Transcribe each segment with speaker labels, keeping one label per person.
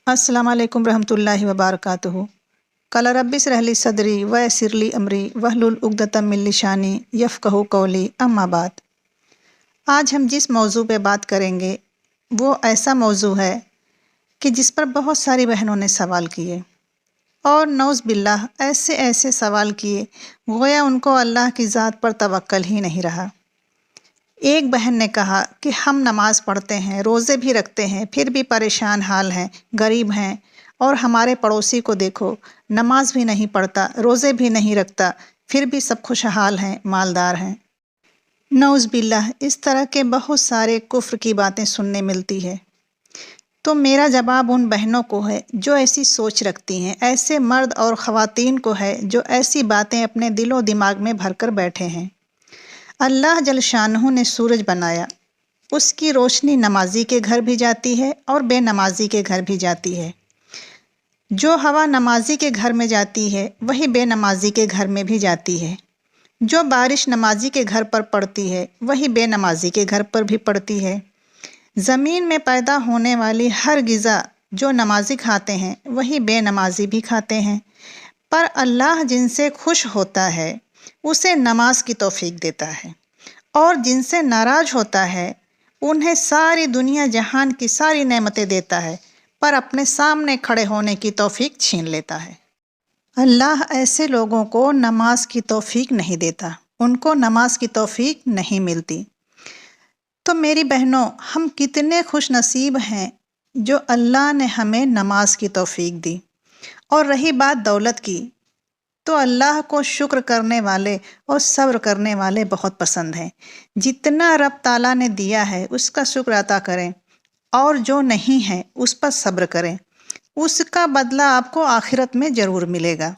Speaker 1: السلام علیکم ورحمۃ اللہ وبرکاتہ۔ قال رب اشرح لی صدری ویسر لی امری واحلل عقدۃ من لسانی یفقہوا قولی، اما بعد۔ آج ہم جس موضوع پہ بات کریں گے وہ ایسا موضوع ہے کہ جس پر بہت ساری بہنوں نے سوال کیے، اور نعوذ باللہ ایسے سوال کیے گویا ان کو اللہ کی ذات پر توکل ہی نہیں رہا۔ ایک بہن نے کہا کہ ہم نماز پڑھتے ہیں، روزے بھی رکھتے ہیں، پھر بھی پریشان حال ہیں، غریب ہیں، اور ہمارے پڑوسی کو دیکھو، نماز بھی نہیں پڑھتا، روزے بھی نہیں رکھتا، پھر بھی سب خوشحال ہیں، مالدار ہیں۔ نعوذ باللہ اس طرح کے بہت سارے کفر کی باتیں سننے ملتی ہے۔ تو میرا جواب ان بہنوں کو ہے جو ایسی سوچ رکھتی ہیں، ایسے مرد اور خواتین کو ہے جو ایسی باتیں اپنے دل و دماغ میں بھر کر بیٹھے ہیں۔ اللہ جل شانہ نے سورج بنایا، اس کی روشنی نمازی کے گھر بھی جاتی ہے اور بے نمازی کے گھر بھی جاتی ہے۔ جو ہوا نمازی کے گھر میں جاتی ہے وہی بے نمازی کے گھر میں بھی جاتی ہے۔ جو بارش نمازی کے گھر پر پڑتی ہے وہی بے نمازی کے گھر پر بھی پڑتی ہے۔ زمین میں پیدا ہونے والی ہر غذا جو نمازی کھاتے ہیں وہی بے نمازی بھی کھاتے ہیں، پر اللہ جن سے خوش ہوتا ہے اسے نماز کی توفیق دیتا ہے، اور جن سے ناراض ہوتا ہے انہیں ساری دنیا جہان کی ساری نعمتیں دیتا ہے، پر اپنے سامنے کھڑے ہونے کی توفیق چھین لیتا ہے۔ اللہ ایسے لوگوں کو نماز کی توفیق نہیں دیتا، ان کو نماز کی توفیق نہیں ملتی۔ تو میری بہنوں، ہم کتنے خوش نصیب ہیں جو اللہ نے ہمیں نماز کی توفیق دی۔ اور رہی بات دولت کی، تو اللہ کو شکر کرنے والے اور صبر کرنے والے بہت پسند ہیں۔ جتنا رب تعالیٰ نے دیا ہے اس کا شکر ادا کریں، اور جو نہیں ہے اس پر صبر کریں، اس کا بدلہ آپ کو آخرت میں ضرور ملے گا۔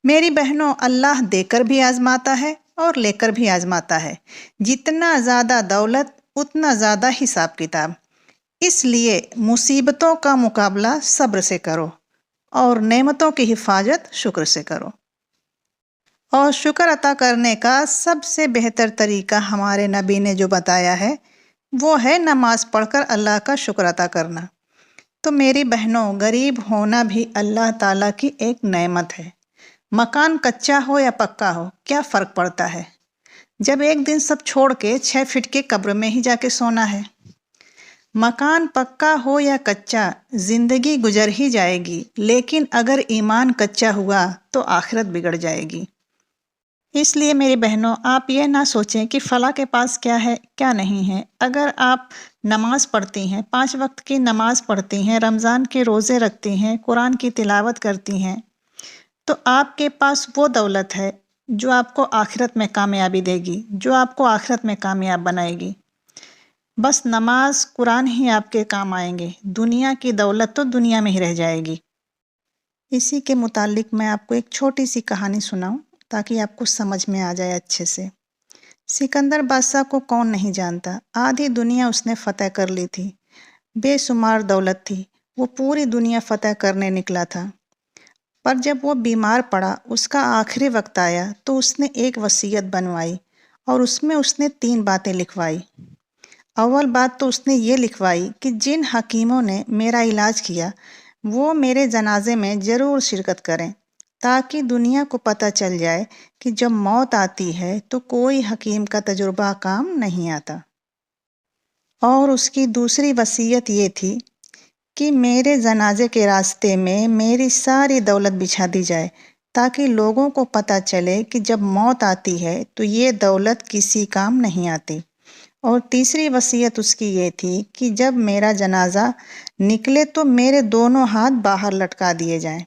Speaker 1: میری بہنوں، اللہ دے کر بھی آزماتا ہے اور لے کر بھی آزماتا ہے۔ جتنا زیادہ دولت اتنا زیادہ حساب کتاب، اس لیے مصیبتوں کا مقابلہ صبر سے کرو اور نعمتوں کی حفاظت شکر سے کرو۔ اور شکر عطا کرنے کا سب سے بہتر طریقہ ہمارے نبی نے جو بتایا ہے وہ ہے نماز پڑھ کر اللہ کا شکر عطا کرنا۔ تو میری بہنوں، غریب ہونا بھی اللہ تعالیٰ کی ایک نعمت ہے۔ مکان کچا ہو یا پکا ہو، کیا فرق پڑتا ہے جب ایک دن سب چھوڑ کے 6 فٹ کے قبر میں ہی جا کے سونا ہے۔ مکان پکا ہو یا کچا، زندگی گزر ہی جائے گی، لیکن اگر ایمان کچا ہوا تو آخرت بگڑ جائے گی۔ اس لیے میری بہنوں، آپ یہ نہ سوچیں کہ فلاں کے پاس کیا ہے کیا نہیں ہے۔ اگر آپ نماز پڑھتی ہیں، 5 وقت کی نماز پڑھتی ہیں، رمضان کے روزے رکھتی ہیں، قرآن کی تلاوت کرتی ہیں، تو آپ کے پاس وہ دولت ہے جو آپ کو آخرت میں کامیابی دے گی، جو آپ کو آخرت میں کامیاب بنائے گی۔ بس نماز قرآن ہی آپ کے کام آئیں گے، دنیا کی دولت تو دنیا میں ہی رہ جائے گی۔ اسی کے متعلق میں آپ کو ایک چھوٹی سی کہانی سناؤں تاکہ آپ کو سمجھ میں آ جائے اچھے سے۔ سکندر بادشاہ کو کون نہیں جانتا، آدھی دنیا اس نے فتح کر لی تھی، بے شمار دولت تھی، وہ پوری دنیا فتح کرنے نکلا تھا۔ پر جب وہ بیمار پڑا، اس کا آخری وقت آیا، تو اس نے ایک وصیت بنوائی، اور اس میں اس نے 3 باتیں لکھوائی۔ اول بات تو اس نے یہ لکھوائی کہ جن حکیموں نے میرا علاج کیا وہ میرے جنازے میں ضرور شرکت کریں، تاکہ دنیا کو پتہ چل جائے کہ جب موت آتی ہے تو کوئی حکیم کا تجربہ کام نہیں آتا۔ اور اس کی دوسری وصیت یہ تھی کہ میرے جنازے کے راستے میں میری ساری دولت بچھا دی جائے، تاکہ لوگوں کو پتہ چلے کہ جب موت آتی ہے تو یہ دولت کسی کام نہیں آتی۔ اور تیسری وصیت اس کی یہ تھی کہ جب میرا جنازہ نکلے تو میرے دونوں ہاتھ باہر لٹکا دیے جائیں،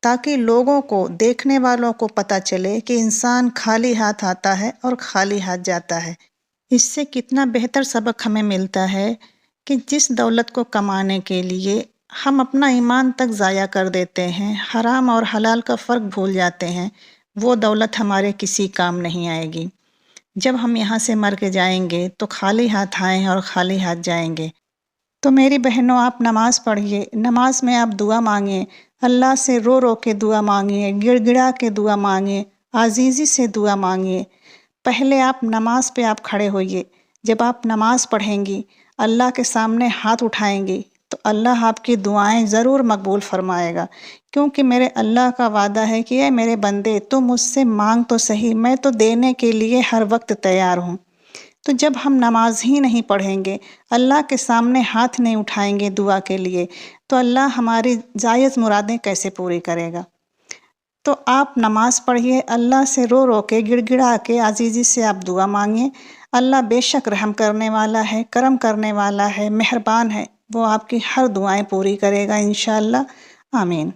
Speaker 1: تاکہ لوگوں کو، دیکھنے والوں کو پتہ چلے کہ انسان خالی ہاتھ آتا ہے اور خالی ہاتھ جاتا ہے۔ اس سے کتنا بہتر سبق ہمیں ملتا ہے کہ جس دولت کو کمانے کے لیے ہم اپنا ایمان تک ضائع کر دیتے ہیں، حرام اور حلال کا فرق بھول جاتے ہیں، وہ دولت ہمارے کسی کام نہیں آئے گی۔ جب ہم یہاں سے مر کے جائیں گے تو خالی ہاتھ آئیں اور خالی ہاتھ جائیں گے۔ تو میری بہنوں، آپ نماز پڑھیے، نماز میں آپ دعا مانگیں، اللہ سے رو رو کے دعا مانگیں، گڑ گڑا کے دعا مانگیں، عاجزی سے دعا مانگیں۔ پہلے آپ نماز پہ آپ کھڑے ہوئیے، جب آپ نماز پڑھیں گی، اللہ کے سامنے ہاتھ اٹھائیں گی تو اللہ آپ کی دعائیں ضرور مقبول فرمائے گا، کیونکہ میرے اللہ کا وعدہ ہے کہ اے میرے بندے تو مجھ سے مانگ تو صحیح، میں تو دینے کے لیے ہر وقت تیار ہوں۔ تو جب ہم نماز ہی نہیں پڑھیں گے، اللہ کے سامنے ہاتھ نہیں اٹھائیں گے دعا کے لیے، تو اللہ ہماری جائز مرادیں کیسے پوری کرے گا؟ تو آپ نماز پڑھیے، اللہ سے رو رو کے گڑ گڑا کے عاجزی سے آپ دعا مانگیں۔ اللہ بے شک رحم کرنے والا ہے، کرم کرنے والا ہے، مہربان ہے، وہ آپ کی ہر دعائیں پوری کرے گا انشاءاللہ۔ آمین۔